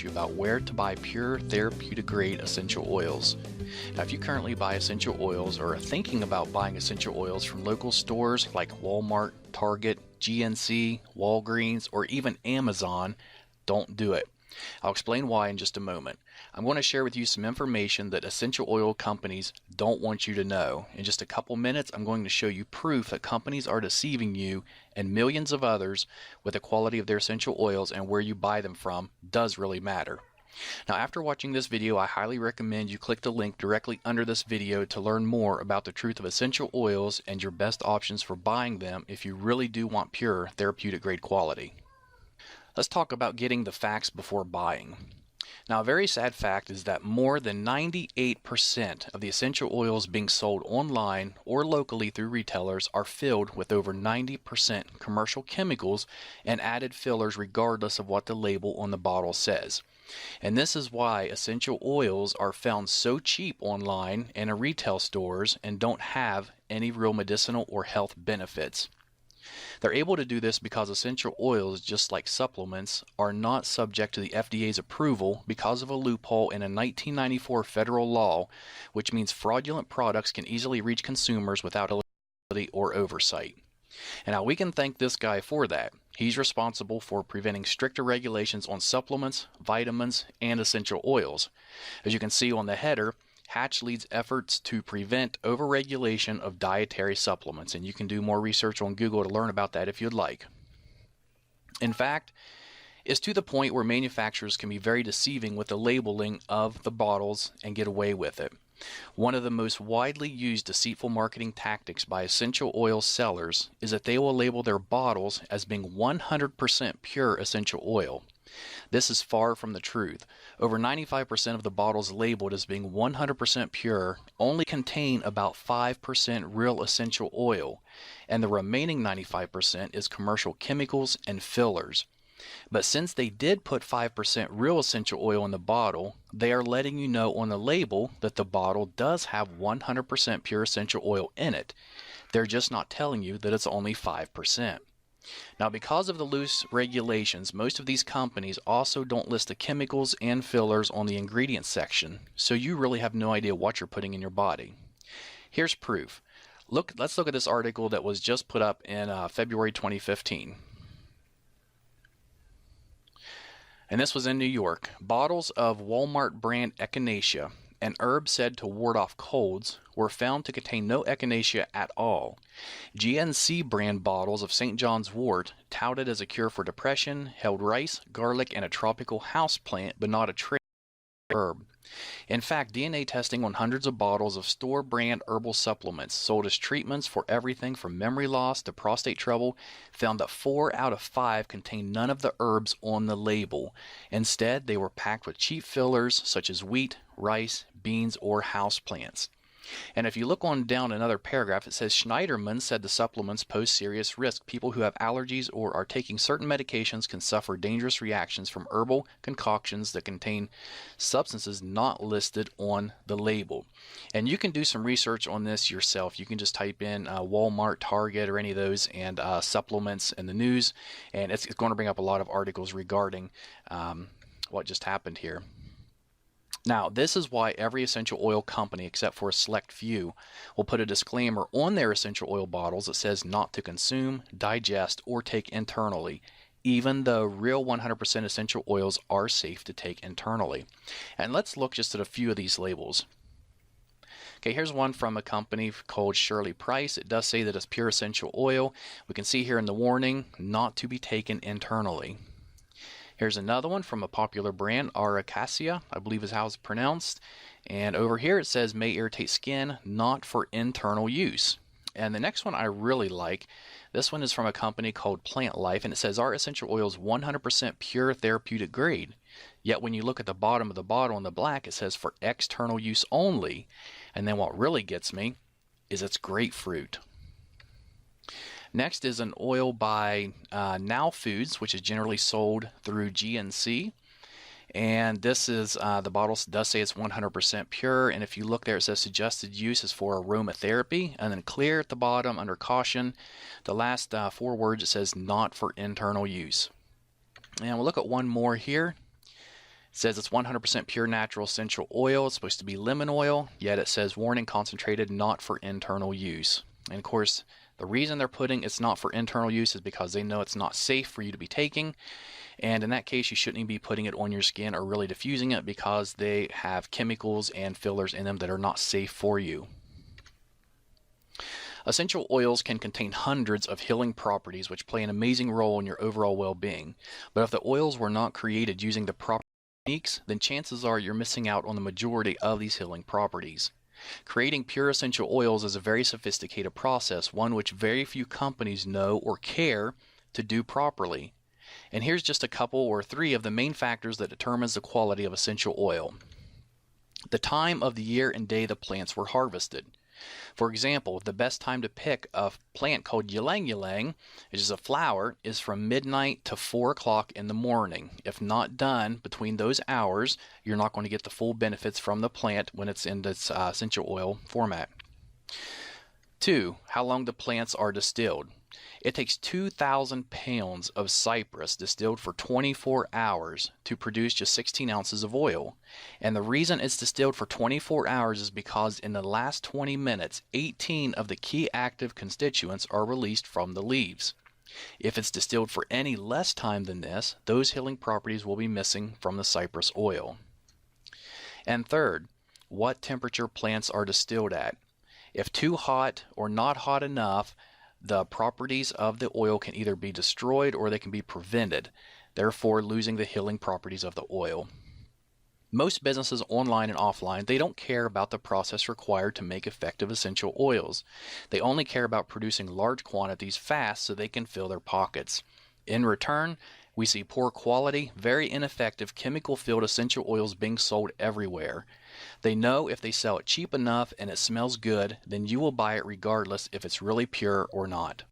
you about where to buy pure therapeutic grade essential oils. Now, if you currently buy essential oils or are thinking about buying essential oils from local stores like Walmart, Target, GNC, Walgreens, or even Amazon, don't do it. I'll explain why in just a moment. I'm going to share with you some information that essential oil companies don't want you to know. In just a couple minutes, I'm going to show you proof that companies are deceiving you and millions of others with the quality of their essential oils, and where you buy them from does really matter. Now, after watching this video, I highly recommend you click the link directly under this video to learn more about the truth of essential oils and your best options for buying them if you really do want pure therapeutic grade quality. Let's talk about getting the facts before buying. Now, a very sad fact is that more than 98% of the essential oils being sold online or locally through retailers are filled with over 90% commercial chemicals and added fillers regardless of what the label on the bottle says. And this is why essential oils are found so cheap online and in retail stores and don't have any real medicinal or health benefits. They're able to do this because essential oils, just like supplements, are not subject to the FDA's approval because of a loophole in a 1994 federal law, which means fraudulent products can easily reach consumers without eligibility or oversight. And now we can thank this guy for that. He's responsible for preventing stricter regulations on supplements, vitamins, and essential oils. As you can see on the header, Hatch leads efforts to prevent overregulation of dietary supplements, and you can do more research on Google to learn about that if you'd like. In fact, it's to the point where manufacturers can be very deceiving with the labeling of the bottles and get away with it. One of the most widely used deceitful marketing tactics by essential oil sellers is that they will label their bottles as being 100% pure essential oil. This is far from the truth. Over 95% of the bottles labeled as being 100% pure only contain about 5% real essential oil, and the remaining 95% is commercial chemicals and fillers. But since they did put 5% real essential oil in the bottle, they are letting you know on the label that the bottle does have 100% pure essential oil in it. They're just not telling you that it's only 5%. Now, because of the loose regulations, most of these companies also don't list the chemicals and fillers on the ingredients section, so you really have no idea what you're putting in your body. Here's proof. Let's look at this article that was just put up in February 2015. And this was in New York. Bottles of Walmart brand echinacea, an herb said to ward off colds, were found to contain no echinacea at all. GNC brand bottles of St. John's wort, touted as a cure for depression, held rice, garlic, and a tropical house plant, but not a trace herb. In fact, DNA testing on hundreds of bottles of store-brand herbal supplements sold as treatments for everything from memory loss to prostate trouble found that 4 out of 5 contained none of the herbs on the label. Instead, they were packed with cheap fillers such as wheat, rice, beans, or houseplants. And if you look on down another paragraph, it says Schneiderman said the supplements pose serious risk. People who have allergies or are taking certain medications can suffer dangerous reactions from herbal concoctions that contain substances not listed on the label. And you can do some research on this yourself. You can just type in Walmart, Target, or any of those, and supplements in the news, and it's going to bring up a lot of articles regarding what just happened here. Now, this is why every essential oil company, except for a select few, will put a disclaimer on their essential oil bottles that says not to consume, digest, or take internally, even though real 100% essential oils are safe to take internally. And let's look just at a few of these labels. Okay, here's one from a company called Shirley Price. It does say that it's pure essential oil. We can see here in the warning, not to be taken internally. Here's another one from a popular brand, Aracacia, I believe is how it's pronounced. And over here it says may irritate skin, not for internal use. And the next one I really like. This one is from a company called Plant Life, and it says our essential oil is 100% pure therapeutic grade. Yet when you look at the bottom of the bottle in the black, it says for external use only. And then what really gets me is it's grapefruit. Next is an oil by Now Foods, which is generally sold through GNC. And this is, the bottle does say it's 100% pure. And if you look there, it says suggested use is for aromatherapy. And then clear at the bottom under caution. The last 4 words, it says not for internal use. And we'll look at one more here. says it's 100% pure natural essential oil. It's supposed to be lemon oil, yet it says warning concentrated, not for internal use. And of course, the reason they're putting it's not for internal use is because they know it's not safe for you to be taking. And in that case, you shouldn't even be putting it on your skin or really diffusing it because they have chemicals and fillers in them that are not safe for you. Essential oils can contain hundreds of healing properties which play an amazing role in your overall well-being. But if the oils were not created using the proper techniques, then chances are you're missing out on the majority of these healing properties. Creating pure essential oils is a very sophisticated process, one which very few companies know or care to do properly. And here's just a couple or three of the main factors that determines the quality of essential oil. The time of the year and day the plants were harvested. For example, the best time to pick a plant called ylang ylang, which is a flower, is from midnight to 4 o'clock in the morning. If not done between those hours, you're not going to get the full benefits from the plant when it's in this essential oil format. 2. How long the plants are distilled. It takes 2,000 pounds of cypress distilled for 24 hours to produce just 16 ounces of oil. And the reason it's distilled for 24 hours is because in the last 20 minutes, 18 of the key active constituents are released from the leaves. If it's distilled for any less time than this, those healing properties will be missing from the cypress oil. And third, what temperature plants are distilled at. If too hot or not hot enough, the properties of the oil can either be destroyed or they can be prevented, therefore losing the healing properties of the oil. Most businesses online and offline, they don't care about the process required to make effective essential oils. They only care about producing large quantities fast so they can fill their pockets. In return, we see poor quality, very ineffective chemical-filled essential oils being sold everywhere. They know if they sell it cheap enough and it smells good, then you will buy it regardless if it's really pure or not.